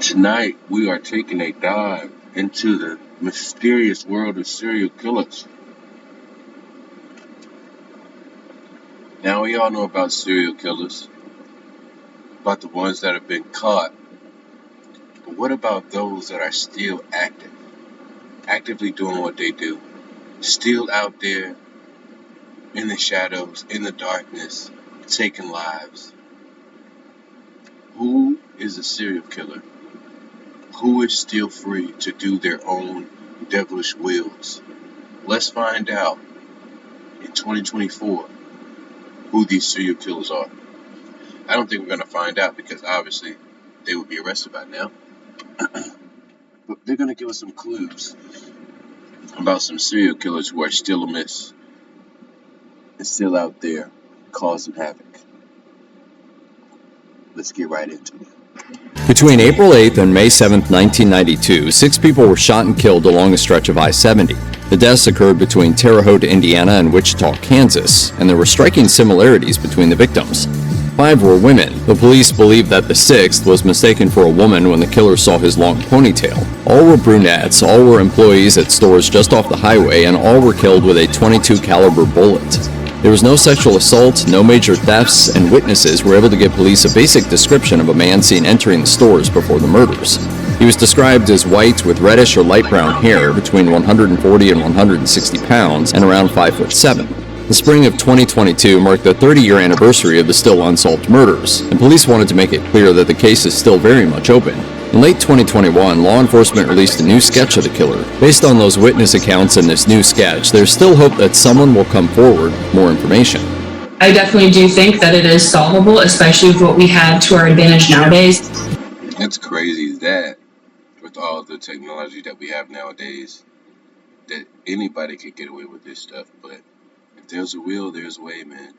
Tonight, we are taking a dive into the mysterious world of serial killers. Now, we all know about serial killers, about the ones that have been caught, but what about those that are still active, actively doing what they do, still out there in the shadows, in the darkness, taking lives? Who is a serial killer? Who is still free to do their own devilish wills? Let's find out in 2024 who these serial killers are. I don't think we're going to find out because obviously they would be arrested by now. But they're going to give us some clues about some serial killers who are still amiss and still out there causing havoc. Let's get right into it. Between April 8th and May 7th, 1992, 6 people were shot and killed along a stretch of I-70. The deaths occurred between Terre Haute, Indiana and Wichita, Kansas, and there were striking similarities between the victims. 5 were women. The police believe that the 6th was mistaken for a woman when the killer saw his long ponytail. All were brunettes, all were employees at stores just off the highway, and all were killed with a .22 caliber bullet. There was no sexual assault, no major thefts, and witnesses were able to give police a basic description of a man seen entering the stores before the murders. He was described as white with reddish or light brown hair, between 140 and 160 pounds, and around 5'7". The spring of 2022 marked the 30-year anniversary of the still unsolved murders, and police wanted to make it clear that the case is still very much open. In late 2021, law enforcement released a new sketch of the killer. Based on those witness accounts and this new sketch, there's still hope that someone will come forward with more information. I definitely do think that it is solvable, especially with what we have to our advantage nowadays. It's crazy that with all the technology that we have nowadays, that anybody could get away with this stuff, but if there's a will, there's a way, man.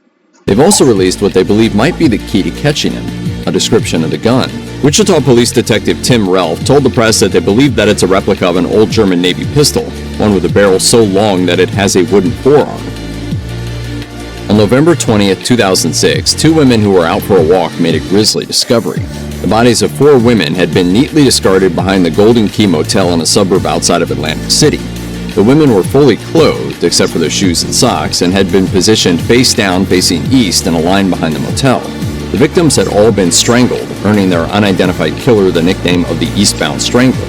They've also released what they believe might be the key to catching him, a description of the gun. Wichita Police Detective Tim Relf told the press that they believe that it's a replica of an old German Navy pistol, one with a barrel so long that it has a wooden forearm. On November 20th, 2006, 2 women who were out for a walk made a grisly discovery. The bodies of 4 women had been neatly discarded behind the Golden Key Motel in a suburb outside of Atlantic City. The women were fully clothed, except for their shoes and socks, and had been positioned face down facing east in a line behind the motel. The victims had all been strangled, earning their unidentified killer the nickname of the Eastbound Strangler.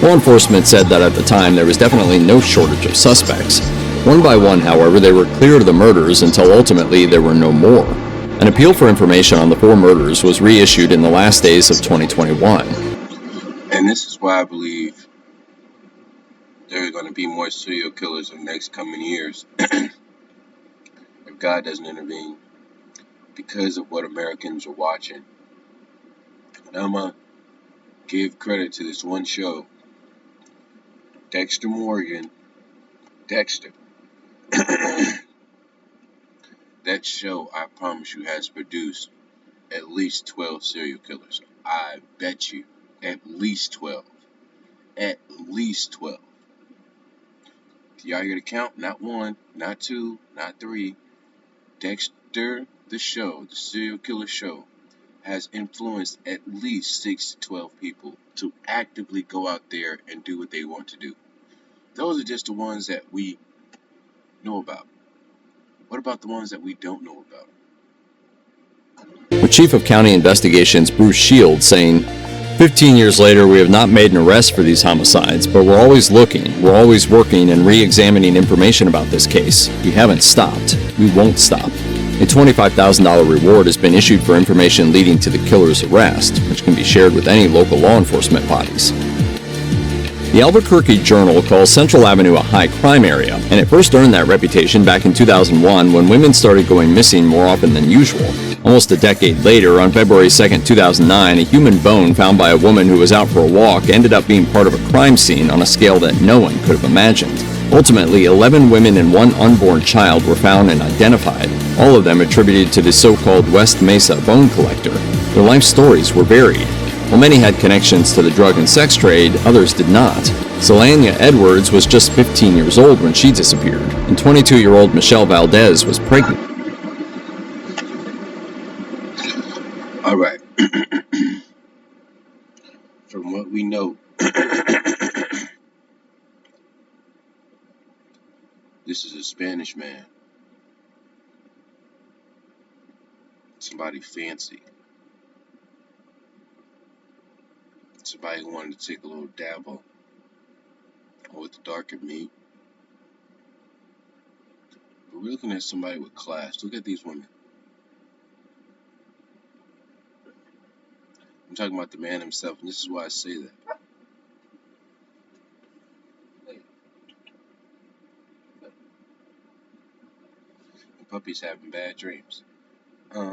Law enforcement said that at the time there was definitely no shortage of suspects. One by one, however, they were cleared of the murders until ultimately there were no more. An appeal for information on the 4 murders was reissued in the last days of 2021. And this is why I believe there are going to be more serial killers in the next coming years if God doesn't intervene, because of what Americans are watching. And I'm going to give credit to this one show, Dexter Morgan. Dexter. That show, I promise you, has produced at least 12 serial killers. I bet you at least 12. At least 12. Y'all here to count? Not 1, not 2, not 3. Dexter, the show, the serial killer show, has influenced at least 6 to 12 people to actively go out there and do what they want to do. Those are just the ones that we know about. What about the ones that we don't know about? With Chief of County Investigations Bruce Shields saying, 15 years later, we have not made an arrest for these homicides, but we're always looking, we're always working and re-examining information about this case. We haven't stopped. We won't stop. A $25,000 reward has been issued for information leading to the killer's arrest, which can be shared with any local law enforcement bodies. The Albuquerque Journal calls Central Avenue a high crime area, and it first earned that reputation back in 2001 when women started going missing more often than usual. Almost a decade later, on February 2, 2009, a human bone found by a woman who was out for a walk ended up being part of a crime scene on a scale that no one could have imagined. Ultimately, 11 women and 1 unborn child were found and identified, all of them attributed to the so-called West Mesa bone collector. Their life stories were varied. While many had connections to the drug and sex trade, others did not. Selania Edwards was just 15 years old when she disappeared, and 22-year-old Michelle Valdez was pregnant. All right. From what we know, this is a Spanish man. Somebody fancy. Somebody who wanted to take a little dabble with the darker meat. But we're looking at somebody with class. Look at these women. I'm talking about the man himself, and this is why I say that. The puppy's having bad dreams. What's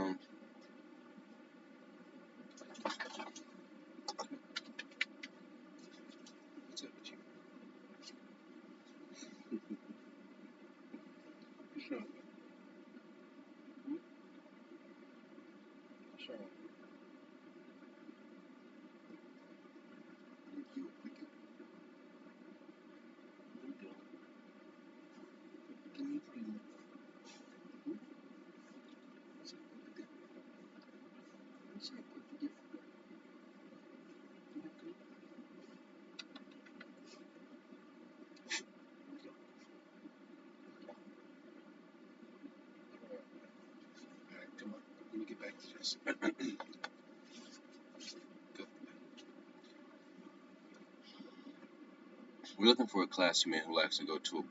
up with you? What's wrong? What's wrong? Alright, come on. Let me get back to this. Go. We're looking for a classy man who likes to go to a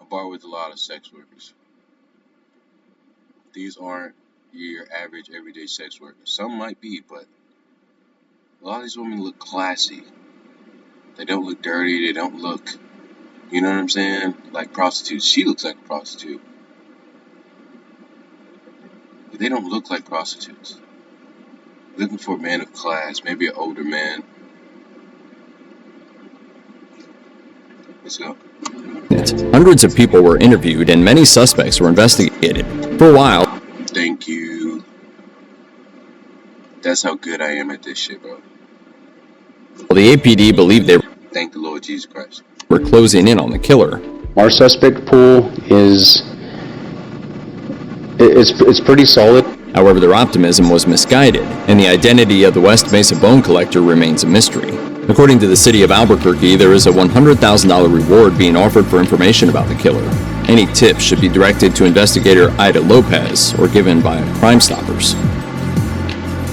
bar with a lot of sex workers. These aren't your average everyday sex workers. Some might be, but a lot of these women look classy. They don't look dirty. They don't look, you know what I'm saying, like prostitutes. She looks like a prostitute, but they don't look like prostitutes. Looking for a man of class, maybe an older man. Let's go. Hundreds of people were interviewed and many suspects were investigated. For a while, Thank you. That's how good I am at this shit, bro. the APD believed they Thank the Lord Jesus Christ. were closing in on the killer. Our suspect pool is it's pretty solid. However, their optimism was misguided, and the identity of the West Mesa bone collector remains a mystery. According to the city of Albuquerque, there is a $100,000 reward being offered for information about the killer. Any tips should be directed to investigator Ida Lopez or given by Crime Stoppers.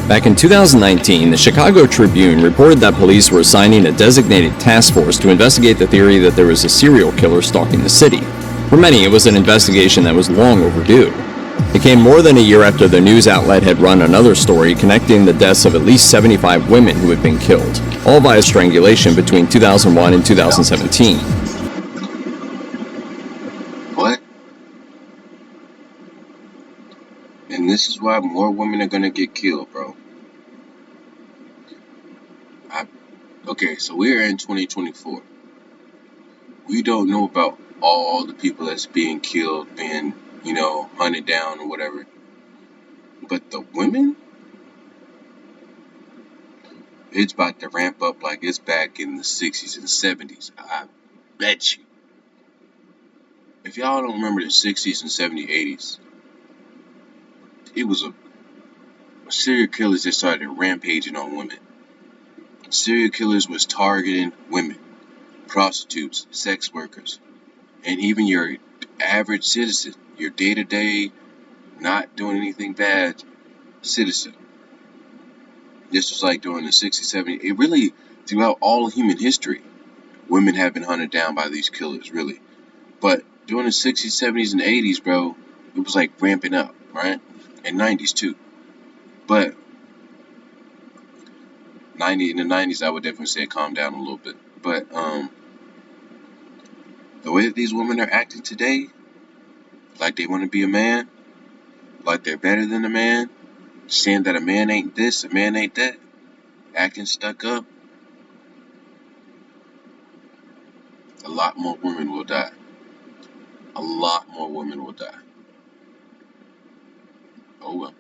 Back in 2019, the Chicago Tribune reported that police were assigning a designated task force to investigate the theory that there was a serial killer stalking the city. For many, it was an investigation that was long overdue. It came more than a year after the news outlet had run another story connecting the deaths of at least 75 women who had been killed, all via strangulation between 2001 and 2017. What? And this is why more women are gonna get killed, bro. Okay, so we're in 2024. We don't know about all the people that's being killed, being, hunted down or whatever. But the women, it's about to ramp up like it's back in the 60s and 70s. I bet you. If y'all don't remember the 60s and 70s, 80s, it was a serial killers that started rampaging on women. Serial killers was targeting women, prostitutes, sex workers, and even your average citizen, your day-to-day, not doing anything bad citizen. This was like during the 60s, 70s. It really, throughout all of human history, women have been hunted down by these killers, really. But during the 60s, 70s, and 80s, bro, it was like ramping up, right? And 90s too. But in the 90s, I would definitely say calm down a little bit. But the way that these women are acting today, like they want to be a man, like they're better than a man, saying that a man ain't this, a man ain't that, acting stuck up, a lot more women will die. A lot more women will die. Oh well.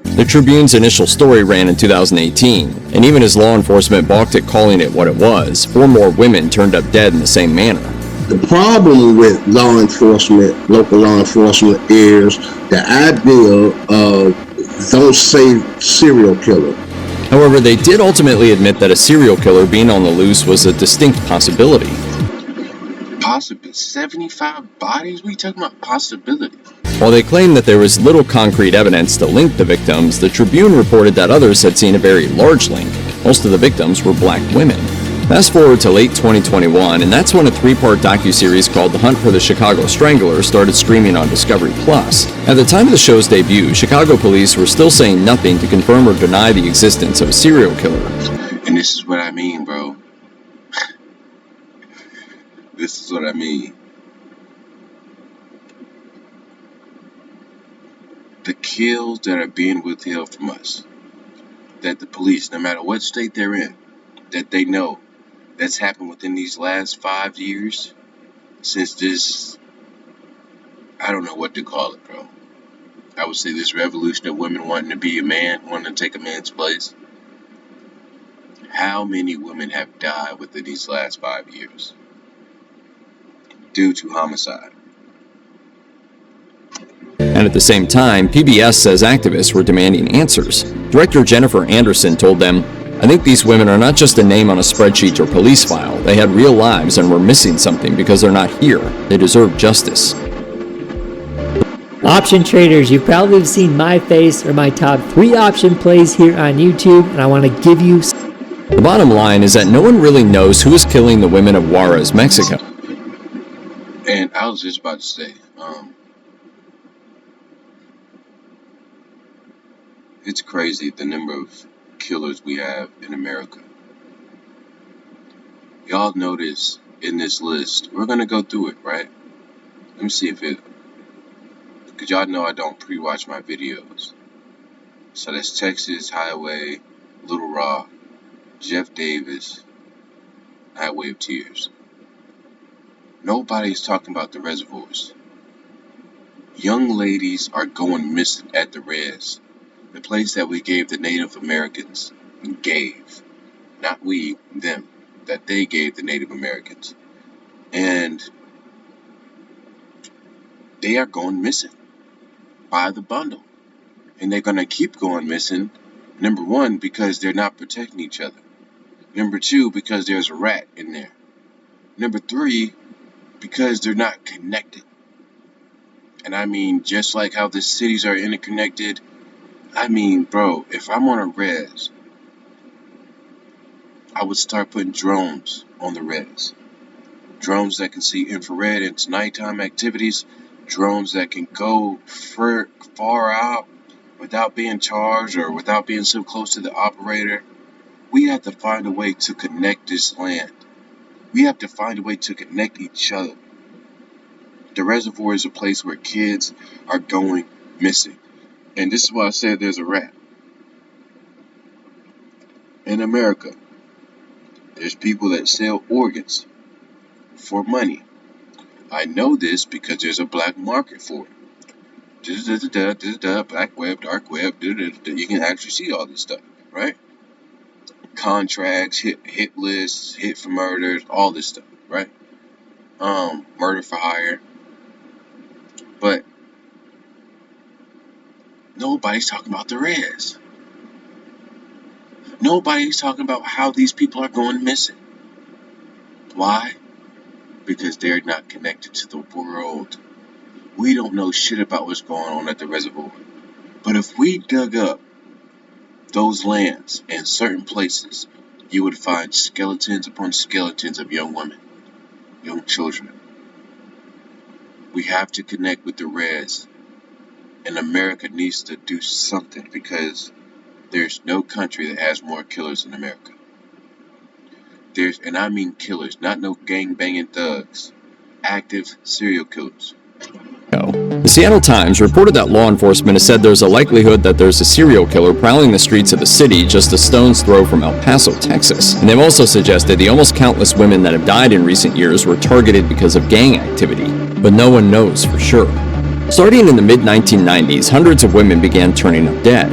The Tribune's initial story ran in 2018, and even as law enforcement balked at calling it what it was, 4 more women turned up dead in the same manner. The problem with law enforcement, local law enforcement, is the idea of don't say serial killer. However, they did ultimately admit that a serial killer being on the loose was a distinct possibility. Possibly 75 bodies? We talking about possibility. While they claimed that there was little concrete evidence to link the victims, the Tribune reported that others had seen a very large link. Most of the victims were black women. Fast forward to late 2021, and that's when a 3-part docuseries called The Hunt for the Chicago Strangler started streaming on Discovery+. At the time of the show's debut, Chicago police were still saying nothing to confirm or deny the existence of a serial killer. And this is what I mean, bro. This is what I mean. The kills that are being withheld from us, that the police, no matter what state they're in, that they know that's happened within these last 5 years, since this, I don't know what to call it, bro. I would say this revolution of women wanting to be a man, wanting to take a man's place. How many women have died within these last 5 years due to homicide? And at the same time, PBS says activists were demanding answers. Director Jennifer Anderson told them, "I think these women are not just a name on a spreadsheet or police file. They had real lives and were missing something because they're not here. They deserve justice." Option traders, you probably have seen my face or my top 3 option plays here on YouTube, and I want to give you... The bottom line is that no one really knows who is killing the women of Juarez, Mexico. And I was just about to say, it's crazy the number of killers we have in America. Y'all notice in this list, we're gonna go through it, right? Let me see if it, because y'all know I don't pre-watch my videos. So that's Texas Highway, Little Rock, Jeff Davis, Highway of Tears. Nobody's talking about the reservoirs. Young ladies are going missing at the res, the place that we gave the Native Americans, not we, them, that they gave the Native Americans. And they are going missing by the bundle. And they're going to keep going missing, number 1, because they're not protecting each other. Number 2, because there's a rat in there. Number 3, because they're not connected. And I mean, just like how the cities are interconnected, I mean, bro, if I'm on a res, I would start putting drones on the res. Drones that can see infrared and nighttime activities. Drones that can go far out without being charged or without being so close to the operator. We have to find a way to connect this land. We have to find a way to connect each other. The reservoir is a place where kids are going missing. And this is why I said there's a rat. In America, there's people that sell organs for money. I know this because there's a black market for it. Black web, dark web, you can actually see all this stuff, right? Contracts, hit lists, hit for murders, all this stuff, right? Murder for hire. But nobody's talking about the res. Nobody's talking about how these people are going missing. Why? Because they're not connected to the world. We don't know shit about what's going on at the reservoir. But if we dug up those lands in certain places, you would find skeletons upon skeletons of young women, young children. We have to connect with the res. And America needs to do something because there's no country that has more killers than America. And I mean killers, not no gang-banging thugs. Active serial killers. The Seattle Times reported that law enforcement has said there's a likelihood that there's a serial killer prowling the streets of the city just a stone's throw from El Paso, Texas. And they've also suggested the almost countless women that have died in recent years were targeted because of gang activity, but no one knows for sure. Starting in the mid-1990s, hundreds of women began turning up dead.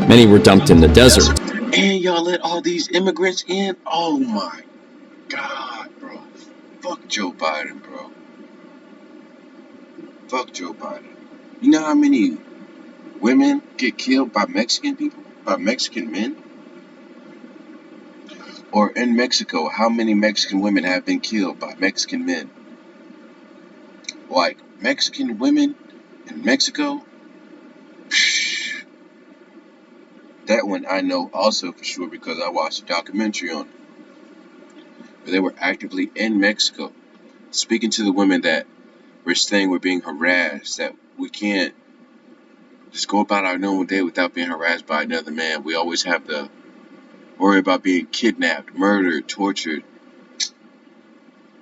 Many were dumped in the desert. And y'all let all these immigrants in? Oh my God, bro. Fuck Joe Biden, bro. Fuck Joe Biden. You know how many women get killed by Mexican people? By Mexican men? Or in Mexico, how many Mexican women have been killed by Mexican men? Like, Mexican women in Mexico? Psh, that one I know also for sure because I watched a documentary on it. Where they were actively in Mexico, speaking to the women that were saying we're being harassed, that we can't just go about our normal day without being harassed by another man. We always have to worry about being kidnapped, murdered, tortured.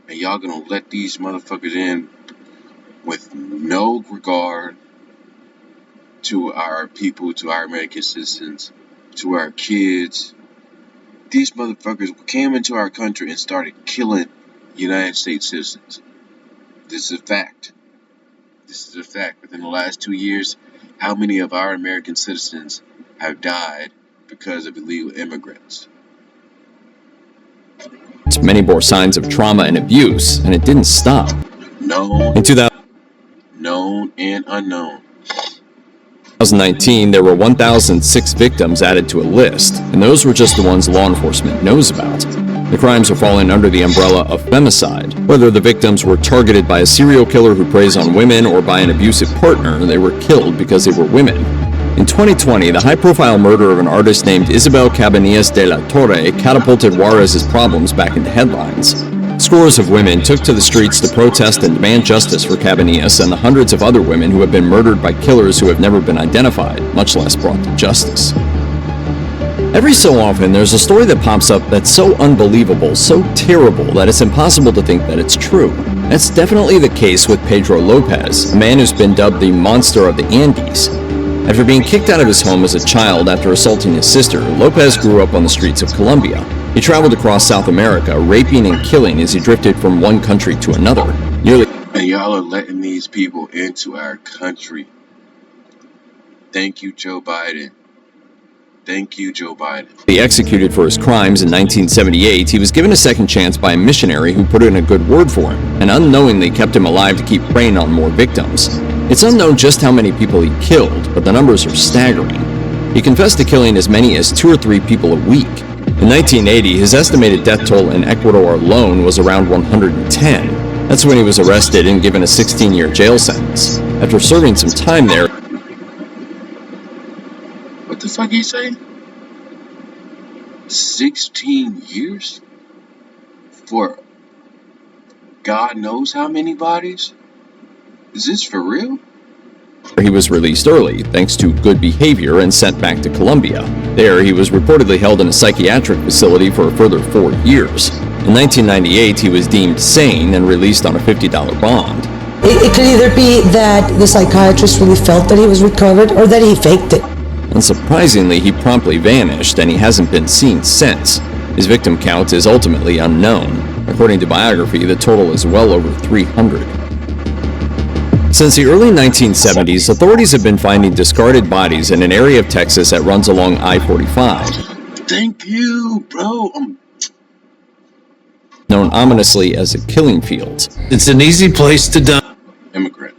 And y'all gonna let these motherfuckers in with no regard to our people, to our American citizens, to our kids. These motherfuckers came into our country and started killing United States citizens. This is a fact. This is a fact. Within the last 2 years, how many of our American citizens have died because of illegal immigrants? Many bore signs of trauma and abuse, and it didn't stop. Known, In 2000, known, and unknown. 2019, there were 1,006 victims added to a list, and those were just the ones law enforcement knows about. The crimes are falling under the umbrella of femicide. Whether the victims were targeted by a serial killer who preys on women or by an abusive partner, they were killed because they were women. In 2020, the high-profile murder of an artist named Isabel Cabanillas de la Torre catapulted Juarez's problems back into headlines. Scores of women took to the streets to protest and demand justice for Cabanillas and the hundreds of other women who have been murdered by killers who have never been identified, much less brought to justice. Every so often, there's a story that pops up that's so unbelievable, so terrible, that it's impossible to think that it's true. That's definitely the case with Pedro Lopez, a man who's been dubbed the Monster of the Andes. After being kicked out of his home as a child after assaulting his sister, Lopez grew up on the streets of Colombia. He traveled across South America, raping and killing as he drifted from one country to another. And y'all are letting these people into our country. Thank you, Joe Biden. Thank you, Joe Biden. Executed for his crimes in 1978, he was given a second chance by a missionary who put in a good word for him, and unknowingly kept him alive to keep preying on more victims. It's unknown just how many people he killed, but the numbers are staggering. He confessed to killing as many as 2 or 3 people a week. In 1980, his estimated death toll in Ecuador alone was around 110. That's when he was arrested and given a 16-year jail sentence. After serving some time there, What the fuck he say? 16 years? For God knows how many bodies? Is this for real? he was released early, thanks to good behavior, and sent back to Colombia. There, he was reportedly held in a psychiatric facility for a further 4 years. In 1998, he was deemed sane and released on a $50 bond. It could either be that the psychiatrist really felt that he was recovered or that he faked it. Unsurprisingly, he promptly vanished, and he hasn't been seen since. His victim count is ultimately unknown. According to biography, the total is well over 300. Since the early 1970s, authorities have been finding discarded bodies in an area of Texas that runs along I-45. Thank you, bro. Known ominously as a killing field. It's an easy place to dump Immigrant.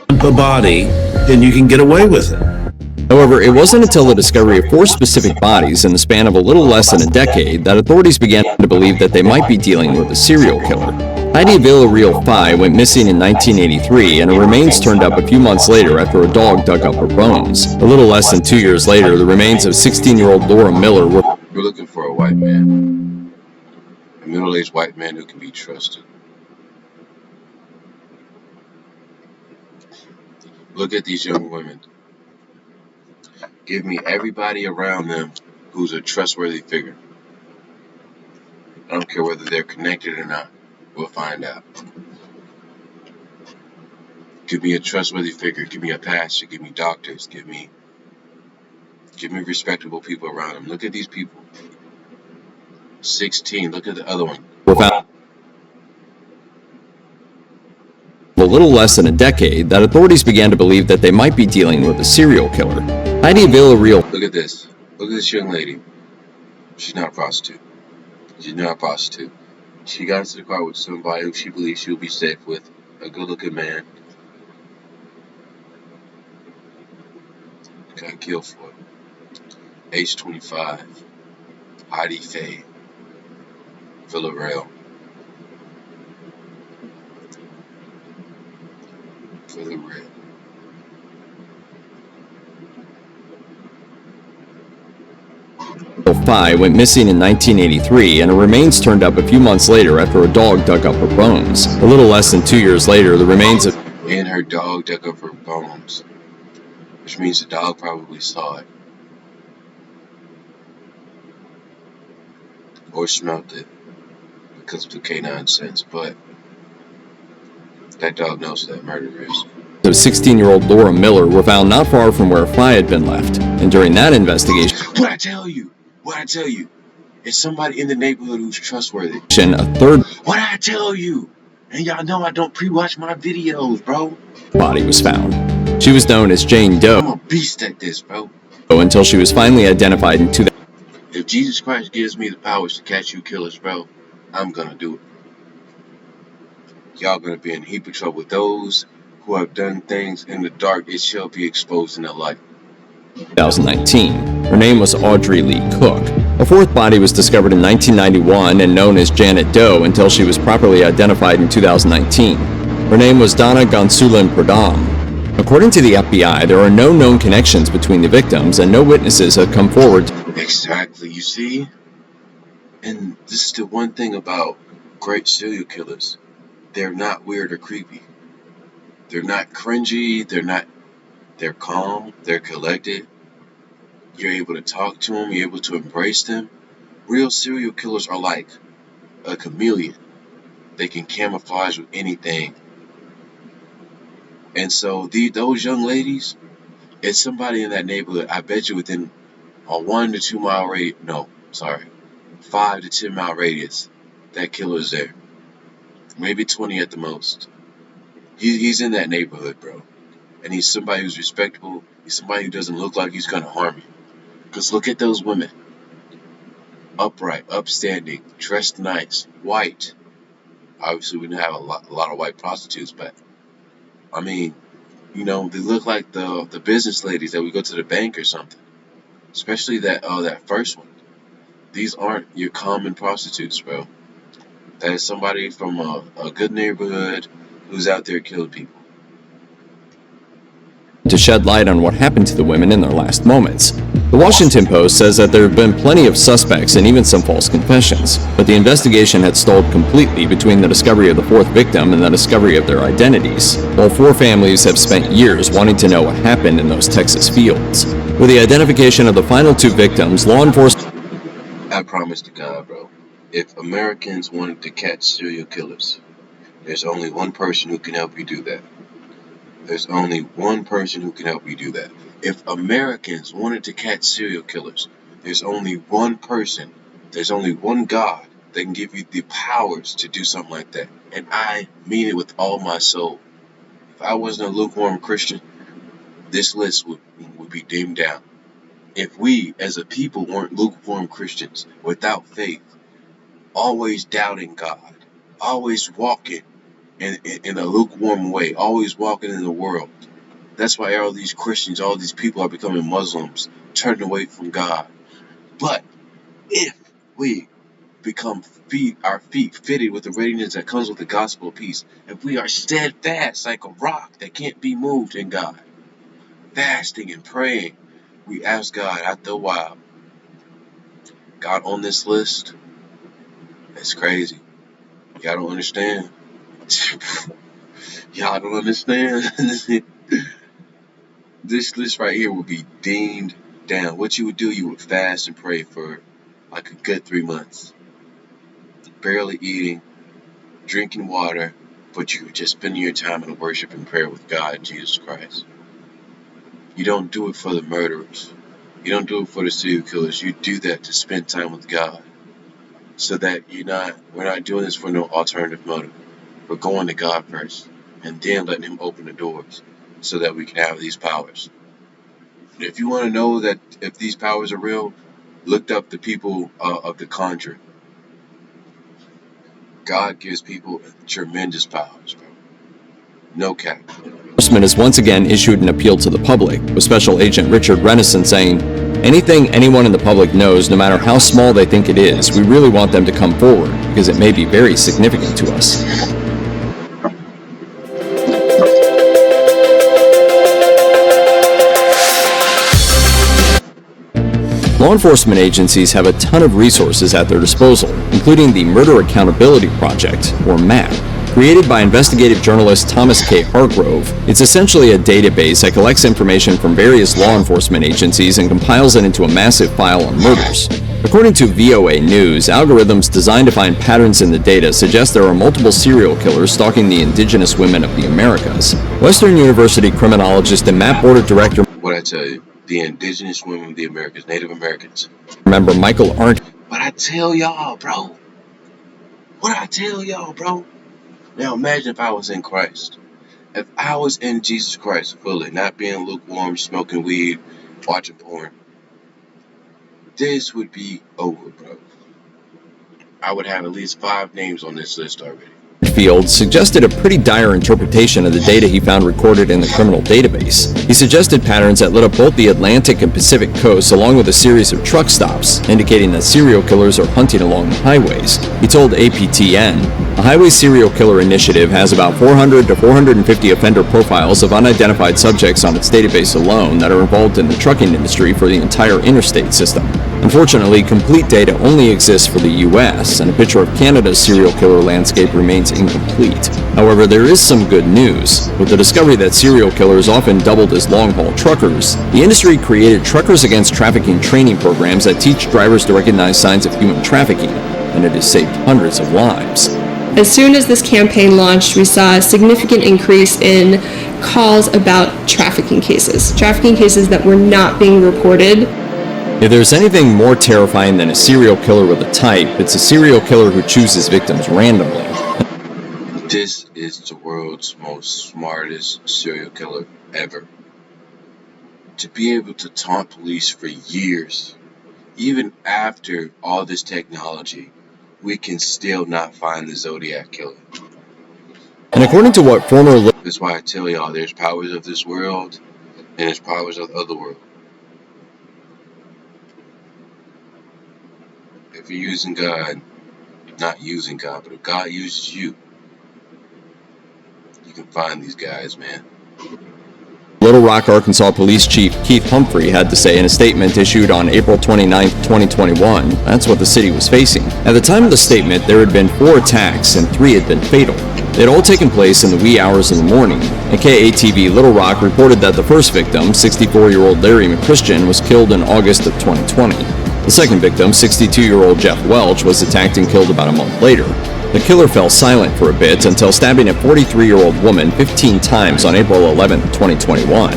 a body, and you can get away with it. However, it wasn't until the discovery of 4 specific bodies in the span of a little less than a decade that authorities began to believe that they might be dealing with a serial killer. Heidi Villarreal Fai went missing in 1983, and her remains turned up a few months later after a dog dug up her bones. A little less than 2 years later, the remains of 16-year-old Laura Miller were... We're looking for a white man. A middle-aged white man who can be trusted. Look at these young women. Give me everybody around them who's a trustworthy figure. I don't care whether they're connected or not. We'll find out. Give me a trustworthy figure. Give me a pastor. Give me doctors. Give me respectable people around them. Look at these people. 16. Look at the other one. were found a little less than a decade that authorities began to believe that they might be dealing with a serial killer. Heidi Villarreal... Look at this. Look at this young lady. She's not a prostitute. She's not a prostitute. She got into the car with somebody who she believes she'll be safe with. A good-looking man. Got killed for it. Age 25. Heidi Faye. For the real. For the real. Phi went missing in 1983, and her remains turned up a few months later after a dog dug up her bones. A little less than 2 years later, the remains of And her dog dug up her bones, which means the dog probably saw it or smelled it because of the canine sense. But that dog knows who that murderer is. 16-year-old Laura Miller were found not far from where Phi had been left, and during that investigation, What I tell you, it's somebody in the neighborhood who's trustworthy. a third What I tell you, and y'all know I don't pre-watch my videos, bro. body was found. She was known as Jane Doe I'm a beast at this, bro. until she was finally identified in 2000. If Jesus Christ gives me the powers to catch you killers, bro, I'm gonna do it. Y'all gonna be in a heap of trouble with those who have done things in the dark. It shall be exposed in the light. 2019. Her name was Audrey Lee Cook. A fourth body was discovered in 1991 and known as Janet Doe until she was properly identified in 2019. Her name was Donna Gonsulin Pradam. According to the FBI, there are no known connections between the victims, and no witnesses have come forward. Exactly, you see? And this is the one thing about great serial killers. They're not weird or creepy. They're not cringy. They're calm. They're collected. You're able to talk to them. You're able to embrace them. Real serial killers are like a chameleon. They can camouflage with anything. And so those young ladies, it's somebody in that neighborhood. I bet you within a 1 to 2 mile radius. No, sorry, 5 to 10 mile radius. That killer is there. Maybe 20 at the most. He's in that neighborhood, bro. And he's somebody who's respectable. He's somebody who doesn't look like he's gonna harm you. Because look at those women. Upright, upstanding, dressed nice, white. Obviously, we didn't have a lot of white prostitutes, but I mean, they look like the business ladies that we go to the bank or something. Especially that first one. These aren't your common prostitutes, bro. That is somebody from a good neighborhood who's out there killing people. To shed light on what happened to the women in their last moments. The Washington Post says that there have been plenty of suspects and even some false confessions, but the investigation had stalled completely between the discovery of the fourth victim and the discovery of their identities. All four families have spent years wanting to know what happened in those Texas fields. With the identification of the final two victims, law enforcement... I promise to God, bro, if Americans wanted to catch serial killers, there's only one person who can help you do that. There's only one person who can help you do that. If Americans wanted to catch serial killers, there's only one person, there's only one God that can give you the powers to do something like that. And I mean it with all my soul. If I wasn't a lukewarm Christian, this list would be dimmed down. If we as a people weren't lukewarm Christians, without faith, always doubting God, always walking in a lukewarm way, always walking in the world. That's why all these Christians, all these people are becoming Muslims, turning away from God. But if we become our feet fitted with the readiness that comes with the gospel of peace, if we are steadfast like a rock that can't be moved in God, fasting and praying, we ask God after a while, God on this list, it's crazy. Y'all don't understand. Y'all don't understand. This list right here would be deemed down. What you would do, you would fast and pray for like a good 3 months. Barely eating, drinking water, but you just spending your time in worship and prayer with God and Jesus Christ. You don't do it for the murderers. You don't do it for the serial killers. You do that to spend time with God. So that we're not doing this for no alternative motive. We're going to God first. And then letting Him open the doors so that we can have these powers. If you want to know that if these powers are real, look up the people of The Conjuring. God gives people tremendous powers, bro. No cap. Enforcement has once again issued an appeal to the public, with Special Agent Richard Renison saying, Anything anyone in the public knows, no matter how small they think it is, we really want them to come forward because it may be very significant to us. Law enforcement agencies have a ton of resources at their disposal, including the Murder Accountability Project, or MAP. Created by investigative journalist Thomas K. Hargrove, it's essentially a database that collects information from various law enforcement agencies and compiles it into a massive file on murders. According to VOA News, algorithms designed to find patterns in the data suggest there are multiple serial killers stalking the indigenous women of the Americas. Western University criminologist and MAP board of director, What I tell you, the indigenous women of the Americas, Native Americans. member Michael Arndt. What I tell y'all, bro. Now imagine if I was in Christ. If I was in Jesus Christ fully, not being lukewarm, smoking weed, watching porn, this would be over, bro. I would have at least 5 names on this list already. Field suggested a pretty dire interpretation of the data he found recorded in the criminal database. He suggested patterns that lit up both the Atlantic and Pacific coasts along with a series of truck stops, indicating that serial killers are hunting along the highways. He told APTN, "A highway serial killer initiative has about 400 to 450 offender profiles of unidentified subjects on its database alone that are involved in the trucking industry for the entire interstate system. Unfortunately, complete data only exists for the US, and a picture of Canada's serial killer landscape remains incomplete. However, there is some good news. With the discovery that serial killers often doubled as long-haul truckers, the industry created Truckers Against Trafficking training programs that teach drivers to recognize signs of human trafficking, and it has saved hundreds of lives." As soon as this campaign launched, we saw a significant increase in calls about trafficking cases that were not being reported. If there's anything more terrifying than a serial killer with a type, it's a serial killer who chooses victims randomly. This is the world's most smartest serial killer ever. To be able to taunt police for years, even after all this technology, we can still not find the Zodiac killer. And according to what former That's why I tell y'all, there's powers of this world, and there's powers of the other world. If you're using God, not using God, but if God uses you, you can find these guys, man. Little Rock, Arkansas Police Chief Keith Humphrey had to say in a statement issued on April 29, 2021, that's what the city was facing. At the time of the statement, there had been 4 attacks and 3 had been fatal. They had all taken place in the wee hours of the morning. And KATV Little Rock reported that the first victim, 64-year-old Larry McChristian, was killed in August of 2020. The second victim, 62-year-old Jeff Welch, was attacked and killed about a month later. The killer fell silent for a bit until stabbing a 43-year-old woman 15 times on April 11, 2021.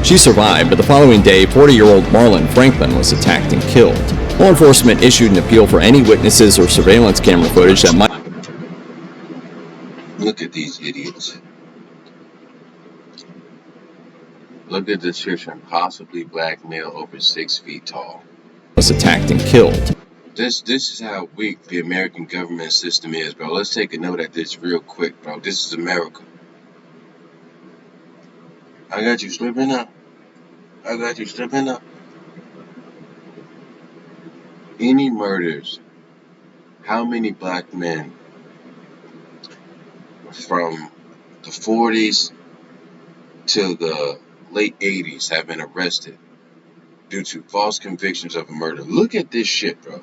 She survived, but the following day, 40-year-old Marlon Franklin was attacked and killed. Law enforcement issued an appeal for any witnesses or surveillance camera footage that might... Look at these idiots. Look at the description. Possibly black male over 6 feet tall. ...was attacked and killed. This is how weak the American government system is, bro. Let's take a note at this real quick, bro. This is America. I got you slipping up. Any murders? How many black men from the 40s to the late 80s have been arrested due to false convictions of a murder? Look at this shit, bro.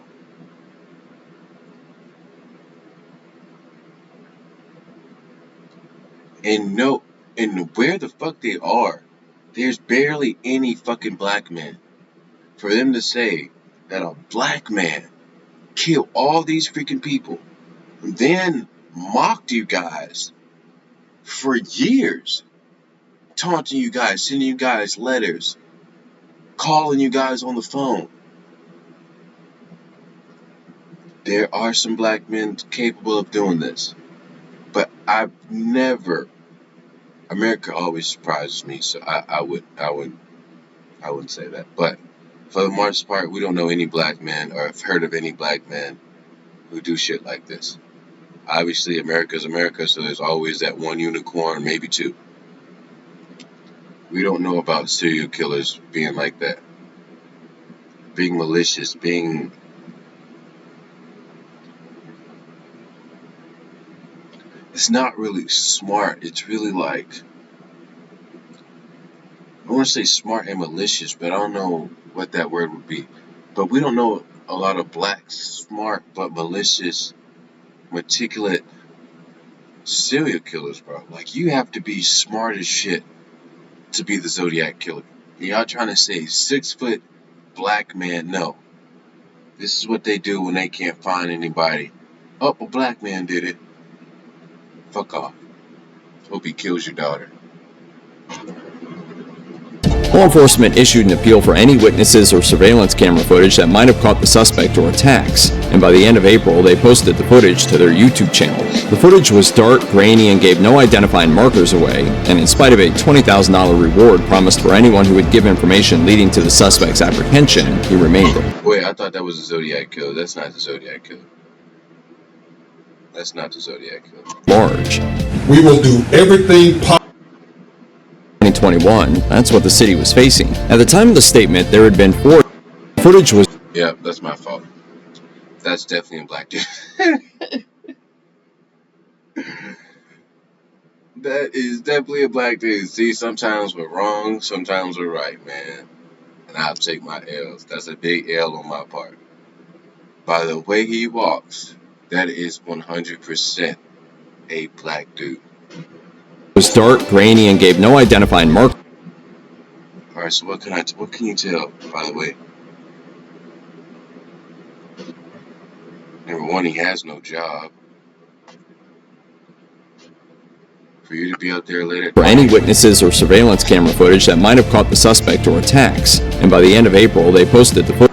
And where the fuck they are, there's barely any fucking black men. For them to say that a black man killed all these freaking people, then mocked you guys for years, taunting you guys, sending you guys letters, calling you guys on the phone. There are some black men capable of doing this, but I've never. America always surprises me, so I wouldn't say that. But for the most part, we don't know any black men or have heard of any black men who do shit like this. Obviously, America's America, so there's always that one unicorn, maybe 2. We don't know about serial killers being like that. being malicious, it's not really smart. It's really like, I want to say smart and malicious, but I don't know what that word would be. But we don't know a lot of black, smart, but malicious, meticulous serial killers, bro. Like, you have to be smart as shit to be the Zodiac killer. Y'all trying to say 6 foot black man? No. This is what they do when they can't find anybody. Oh, a black man did it. Fuck off. Hope he kills your daughter. Law enforcement issued an appeal for any witnesses or surveillance camera footage that might have caught the suspect or attacks, and by the end of April, they posted the footage to their YouTube channel. The footage was dark, grainy, and gave no identifying markers away, and in spite of a $20,000 reward promised for anyone who would give information leading to the suspect's apprehension, he remained there. Wait, I thought that was a Zodiac killer. That's not the Zodiac killer. That's not the Zodiac killer. Large. We will do everything possible. 2021, that's what the city was facing. At the time of the statement, there had been 4 footage was. Yeah, that's my fault. That's definitely a black dude. That is definitely a black dude. See, sometimes we're wrong, sometimes we're right, man. And I'll take my L's. That's a big L on my part. By the way he walks, that is 100% a black dude. Was dark, grainy, and gave no identifying marker. Alright, so what can you tell, by the way? Number one, he has no job. For you to be out there later. For any witnesses or surveillance camera footage that might have caught the suspect or attacks, and by the end of April, they posted the footage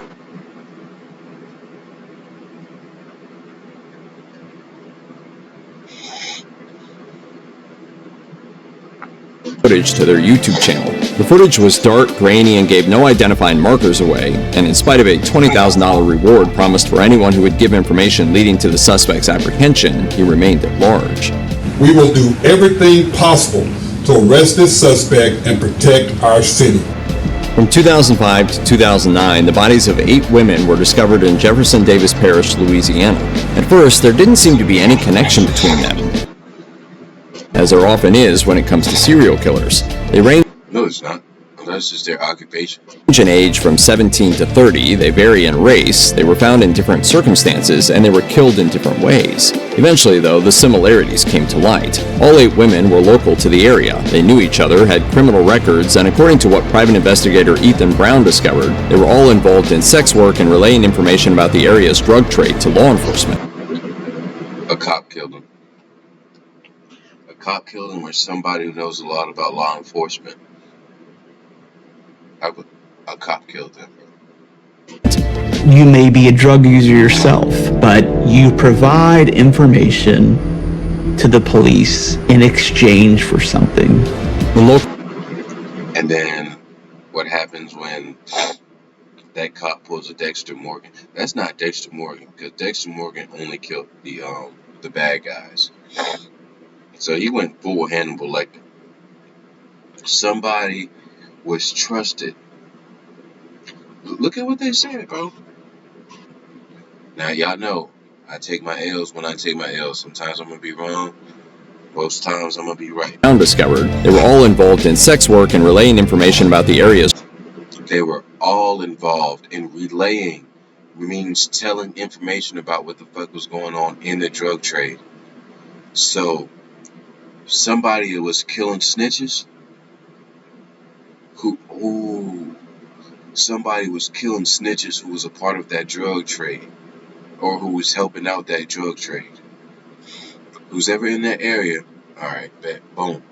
to their YouTube channel. The footage was dark, grainy, and gave no identifying markers away, and in spite of a $20,000 reward promised for anyone who would give information leading to the suspect's apprehension, he remained at large. We will do everything possible to arrest this suspect and protect our city. From 2005 to 2009, the bodies of 8 women were discovered in Jefferson Davis Parish, Louisiana. At first, there didn't seem to be any connection between them, as there often is when it comes to serial killers. They range. No, it's not. That's just their occupation. In age from 17 to 30, they vary in race, they were found in different circumstances, and they were killed in different ways. Eventually, though, the similarities came to light. All 8 women were local to the area. They knew each other, had criminal records, and according to what private investigator Ethan Brown discovered, they were all involved in sex work and relaying information about the area's drug trade to law enforcement. A cop killed him. A cop killed him, or somebody who knows a lot about law enforcement. A cop killed him. You may be a drug user yourself, but you provide information to the police in exchange for something. And then what happens when that cop pulls a Dexter Morgan? That's not Dexter Morgan, because Dexter Morgan only killed the bad guys. So he went full Hannibal Lecter. Somebody was trusted. Look at what they said, bro. Now, y'all know, I take my L's when I take my L's. Sometimes I'm going to be wrong. Most times I'm going to be right. Brown discovered they were all involved in sex work and relaying information about the area's. They were all involved in relaying. Means telling information about what the fuck was going on in the drug trade. So, somebody who was killing snitches, somebody was killing snitches who was a part of that drug trade, or who was helping out that drug trade. Who's ever in that area, alright, bet, boom.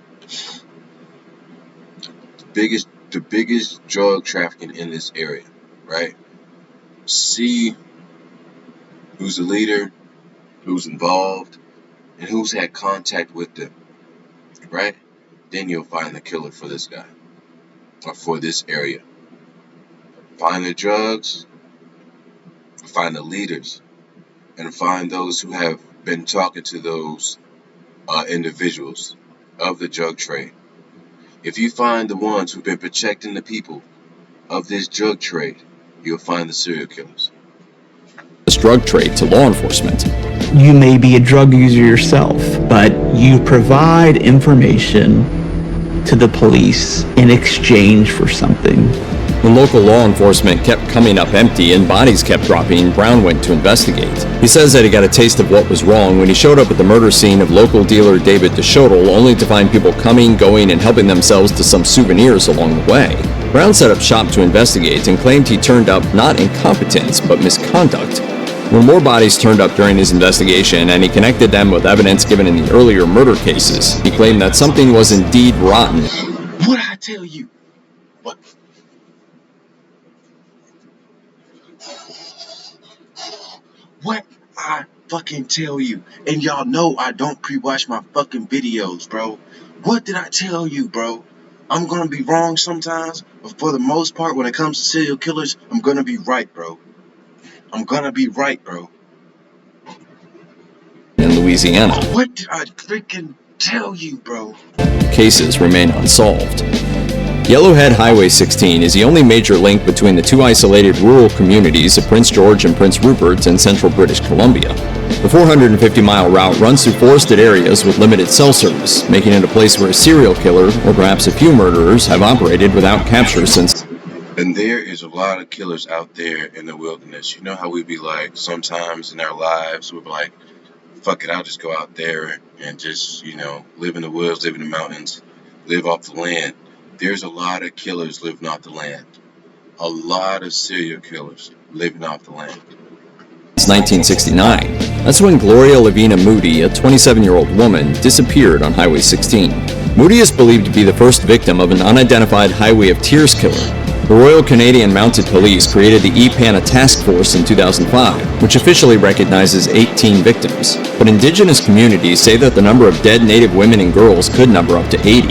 The biggest drug trafficking in this area, right? See who's the leader, who's involved, and who's had contact with them, right? Then you'll find the killer for this guy, or for this area. Find the drugs, find the leaders, and find those who have been talking to those individuals of the drug trade. If you find the ones who've been protecting the people of this drug trade, you'll find the serial killers. This drug trade to law enforcement. You may be a drug user yourself, but you provide information to the police in exchange for something. When local law enforcement kept coming up empty and bodies kept dropping, Brown went to investigate. He says that he got a taste of what was wrong when he showed up at the murder scene of local dealer David DeShotel, only to find people coming, going, and helping themselves to some souvenirs along the way. Brown set up shop to investigate and claimed he turned up not incompetence, but misconduct. When more bodies turned up during his investigation and he connected them with evidence given in the earlier murder cases, he claimed that something was indeed rotten. What did I tell you? What? What I fucking tell you? And y'all know I don't pre-watch my fucking videos, bro. What did I tell you, bro? I'm gonna be wrong sometimes, but for the most part, when it comes to serial killers, I'm gonna be right, bro. I'm gonna be right, bro. In Louisiana, What did I freaking tell you, bro? Cases remain unsolved. Yellowhead Highway 16 is the only major link between the two isolated rural communities of Prince George and Prince Rupert in central British Columbia. The 450-mile route runs through forested areas with limited cell service, making it a place where a serial killer, or perhaps a few murderers, have operated without capture since. And there is a lot of killers out there in the wilderness. You know how we be like, sometimes in our lives, we're like, fuck it, I'll just go out there and just, live in the woods, live in the mountains, live off the land. There's a lot of killers living off the land. A lot of serial killers living off the land. Since 1969. That's when Gloria Lavina Moody, a 27-year-old woman, disappeared on Highway 16. Moody is believed to be the first victim of an unidentified Highway of Tears killer. The Royal Canadian Mounted Police created the EPANA Task Force in 2005, which officially recognizes 18 victims. But indigenous communities say that the number of dead Native women and girls could number up to 80.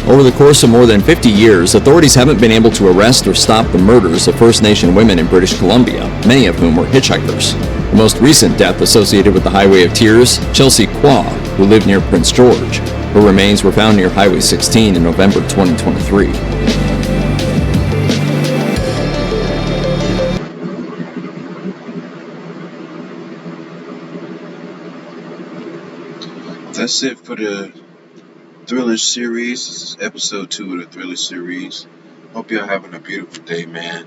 Over the course of more than 50 years, authorities haven't been able to arrest or stop the murders of First Nation women in British Columbia, many of whom were hitchhikers. The most recent death associated with the Highway of Tears, Chelsea Kwa, who lived near Prince George. Her remains were found near Highway 16 in November 2023. That's it for the Thriller series. This is episode 2 of the Thriller series. Hope y'all having a beautiful day, man.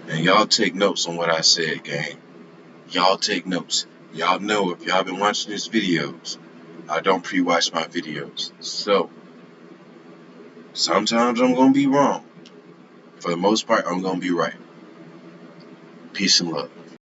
And y'all take notes on what I said, gang. Y'all take notes. Y'all know if y'all been watching these videos, I don't pre-watch my videos. So, sometimes I'm going to be wrong. For the most part, I'm going to be right. Peace and love.